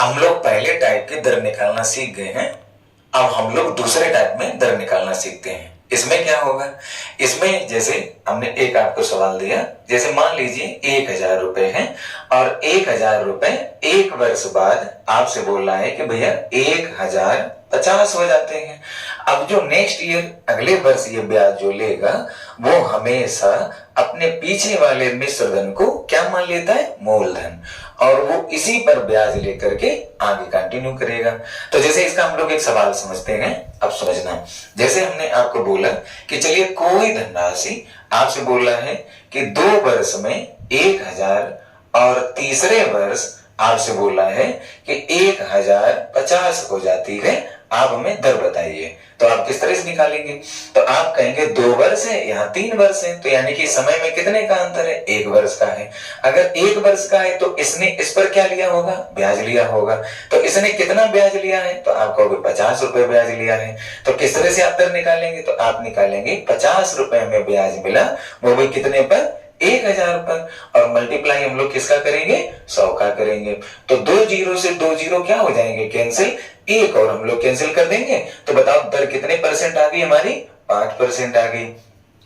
हम लोग पहले टाइप के दर निकालना सीख गए हैं। अब हम लोग दूसरे टाइप में दर निकालना सीखते हैं। इसमें क्या होगा, इसमें जैसे हमने एक आपको सवाल दिया, जैसे मान लीजिए 1,000 रुपए है और 1,000 रुपए एक वर्ष बाद आपसे बोल रहा है कि भैया 1,050 हो जाते हैं। अब जो नेक्स्ट ईयर अगले वर्ष ये ब्याज जो लेगा वो हमेशा अपने पीछे वाले मिश्र धन को क्या मान लेता है, मूलधन, और वो इसी पर ब्याज लेकर के आगे कंटिन्यू करेगा। तो जैसे इसका हम लोग एक सवाल समझते हैं, अब समझना। जैसे हमने आपको बोला कि चलिए कोई धनराशि आपसे बोला है कि 2 वर्ष में 1,000 और तीसरे वर्ष आपसे बोला है कि 1,050 हो जाती है, आप हमें दर बताइए। तो आप किस तरह से निकालेंगे, तो आप कहेंगे 2 वर्ष है, यहाँ 3 वर्ष है, तो यानी कि समय में कितने का अंतर है, 1 वर्ष का है। अगर 1 वर्ष का है तो इसने इस पर क्या लिया होगा, ब्याज लिया होगा। तो इसने कितना ब्याज लिया है, तो आप कहोगे 50 रुपए ब्याज लिया है। तो किस तरह से आप दर निकालेंगे, तो आप निकालेंगे 50 रुपए में ब्याज मिला, वो भी कितने पर, 1,000 पर, और मल्टीप्लाई हम लोग किसका करेंगे, 100 का करेंगे। तो 2 जीरो से 2 जीरो क्या हो जाएंगे, कैंसिल, एक और हम लोग कैंसिल कर देंगे। तो बताओ दर कितने परसेंट आ गई हमारी, 5% आ गई।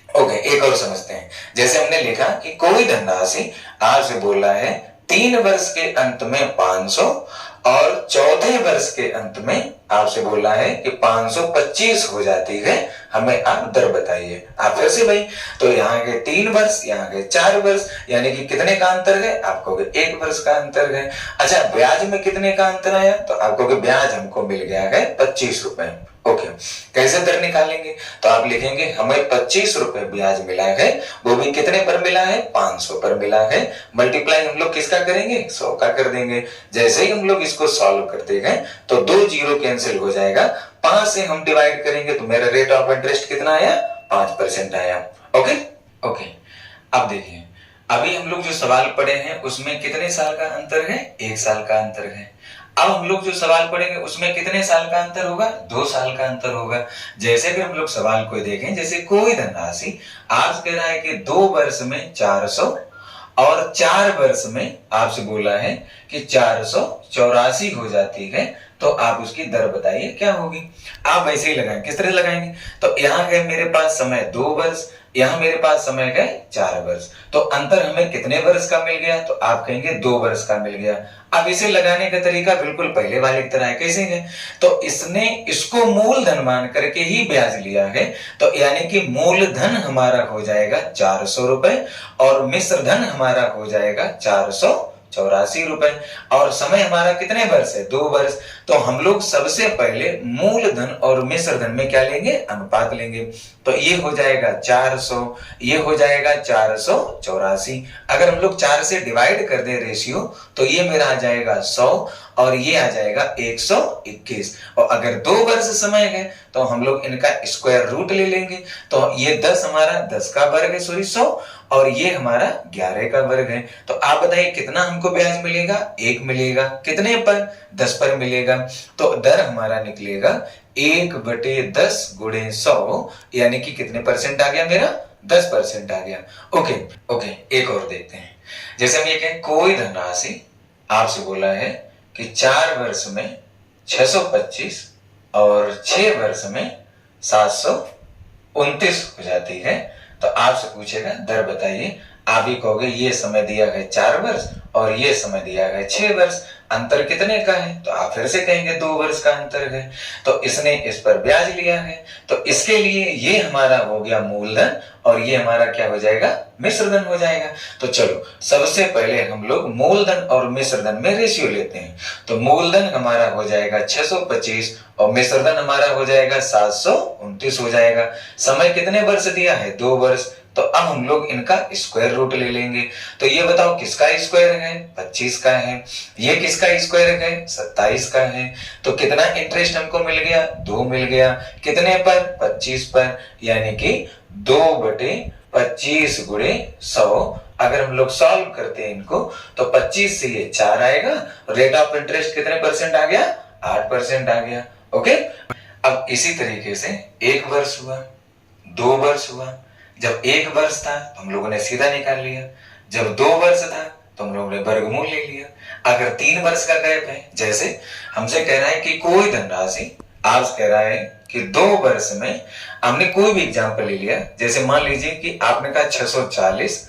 ओके, एक और समझते हैं। जैसे हमने लिखा कि कोई धनराशि आपसे बोला है 3 वर्ष के अंत में 500 और चौथे वर्ष के अंत में आपसे बोला है कि 525 हो जाती है, हमें आप दर बताइए। आप फिर से भाई, तो यहाँ के 3 वर्ष, यहाँ के 4 वर्ष, यानी कि कितने का अंतर है, आप कहोगे 1 वर्ष का अंतर है। अच्छा, ब्याज में कितने का अंतर आया, तो आप कहोगे ब्याज हमको मिल गया है 25 रुपए। ओके, कैसे दर निकालेंगे, तो आप लिखेंगे हमें 25 रुपए ब्याज मिला है, वो भी कितने पर मिला है, 500 पर मिला है। मल्टीप्लाई हम लोग किसका करेंगे, 100 का कर देंगे। जैसे ही हम लोग इसको सॉल्व करते हैं तो 2 जीरो कैंसिल हो जाएगा, 5 से हम डिवाइड करेंगे तो मेरा रेट ऑफ इंटरेस्ट कितना आया, 5% आया। ओके ओके, अब देखिए अभी हम लोग जो सवाल पढ़े हैं उसमें कितने साल का अंतर है, 1 साल का अंतर है। अब हम लोग जो सवाल पढ़ेंगे उसमें कितने साल का अंतर होगा, 2 साल का अंतर होगा। जैसे अगर हम लोग सवाल को देखें, जैसे कोई धनराशि आज कह रहा है कि 2 वर्ष में 400 और 4 वर्ष में आपसे बोला है कि 484 हो जाती है, तो आप उसकी दर बताइए क्या होगी। आप वैसे ही लगाएंगे, किस तरह लगाएंगे, तो यहाँ है मेरे पास समय 2 वर्ष, यहाँ मेरे पास समय है 4 वर्ष, तो अंतर हमें कितने वर्ष का मिल गया, तो आप कहेंगे 2 वर्ष का मिल गया। अब इसे लगाने का तरीका बिल्कुल पहले वाले की तरह है। कैसे है, तो इसने इसको मूलधन मान करके ही ब्याज लिया है, तो यानी कि मूलधन हमारा हो जाएगा 400 रुपए और मिश्र धन हमारा हो जाएगा 484 रुपए, और समय हमारा कितने वर्ष है, 2 वर्ष। तो हम लोग सबसे पहले मूलधन और मिश्र धन में क्या लेंगे, अनुपात लेंगे। तो ये हो जाएगा 400, ये हो जाएगा 484। अगर हम लोग 4 से डिवाइड कर दे रेशियो तो ये मेरा आ जाएगा 100 और ये आ जाएगा 121। और अगर 2 वर्ष समय है तो हम लोग इनका स्क्वायर रूट ले लेंगे, तो ये 10 हमारा 10 का वर्ग है, सॉरी 100, और ये हमारा 11 का वर्ग है। तो आप बताइए कितना हमको ब्याज मिलेगा, 1 मिलेगा, कितने पर, 10 पर मिलेगा। तो दर हमारा निकलेगा 1/10 गुणे 100, यानी कि कितने परसेंट आ गया मेरा, 10% आ गया। ओके ओके, एक और देखते हैं। जैसे हम ये कहें कोई धनराशि आपसे बोला है कि 4 वर्ष में 625 और 6 वर्ष में 729 हो जाती है, तो आपसे पूछेगा दर बताइए। आप ही कहोगे ये समय दिया है 4 वर्ष और ये समय दिया है 6 वर्ष, अंतर कितने का है, तो आप फिर से कहेंगे 2 वर्ष का अंतर है। तो इसने इस पर ब्याज लिया है, तो इसके लिए ये हमारा हो गया मूलधन और ये हमारा क्या हो जाएगा, मिश्रधन हो जाएगा। तो चलो सबसे पहले हम लोग मूलधन और मिश्रधन में रेशियो लेते हैं। तो मूलधन हमारा हो जाएगा 625 और मिश्रधन हमारा हो जाएगा 729 हो जाएगा। समय कितने वर्ष दिया है, 2 वर्ष। तो अब हम लोग इनका स्क्वायर रूट ले लेंगे। तो ये बताओ किसका स्क्वायर है, 25 का है। ये किसका स्क्वायर है, 27 का है। तो कितना इंटरेस्ट हमको मिल गया, 2 मिल गया, कितने पर, 25 पर, यानी कि 2/25 गुणे 100। अगर हम लोग सॉल्व करते हैं इनको तो 25 से ये 4 आएगा, रेट ऑफ इंटरेस्ट कितने परसेंट आ गया, 8% आ गया। ओके, अब इसी तरीके से 1 वर्ष हुआ, 2 वर्ष हुआ। जब 1 वर्ष था तो हम लोगों ने सीधा निकाल लिया, जब 2 वर्ष था तो हम लोगों ने वर्गमूल ले लिया। अगर 3 वर्ष का गैप है, जैसे हमसे कह रहा है कि कोई धनराशि, आपसे कह रहा है कि 2 वर्ष में, हमने कोई भी एग्जाम्पल ले लिया, जैसे मान लीजिए कि आपने कहा 640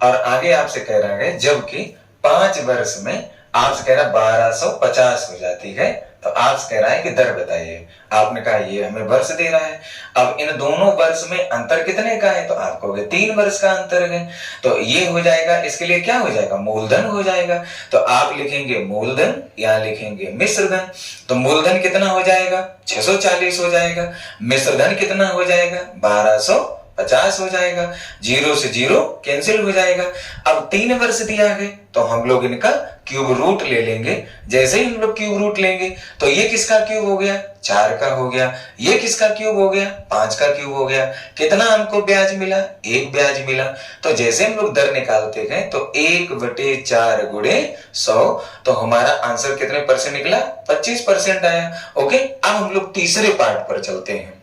और आगे आपसे कह रहा है जबकि 5 वर्ष में आपसे कह रहा है 1250 हो जाती है, तो आपसे कह रहा है कि दर बताइए। आपने कहा ये हमें वर्ष दे रहा है, अब इन दोनों वर्ष में अंतर कितने का है, तो आप कहोगे 3 वर्ष का अंतर है, तो ये हो जाएगा, इसके लिए क्या हो जाएगा, मूलधन हो जाएगा। तो आप लिखेंगे मूलधन या लिखेंगे मिश्रधन। तो मूलधन कितना हो जाएगा, 640 हो जाएगा, मिश्रधन कितना हो जाएगा, 1250 हो जाएगा, 0 से 0 कैंसिल हो जाएगा। अब 3 वर्ष दिया है तो हम लोग इनका क्यूब रूट ले लेंगे। जैसे ही हम लोग क्यूब रूट लेंगे तो ये किसका क्यूब हो गया, 4 का हो गया, ये किसका क्यूब हो गया, 5 का क्यूब हो गया। कितना हमको ब्याज मिला, 1 ब्याज मिला। तो जैसे हम लोग दर निकालते गए तो 1/4 गुणे 100, तो हमारा आंसर कितने परसेंट निकला, 25% आया। ओके, अब हम लोग तीसरे पार्ट पर चलते हैं।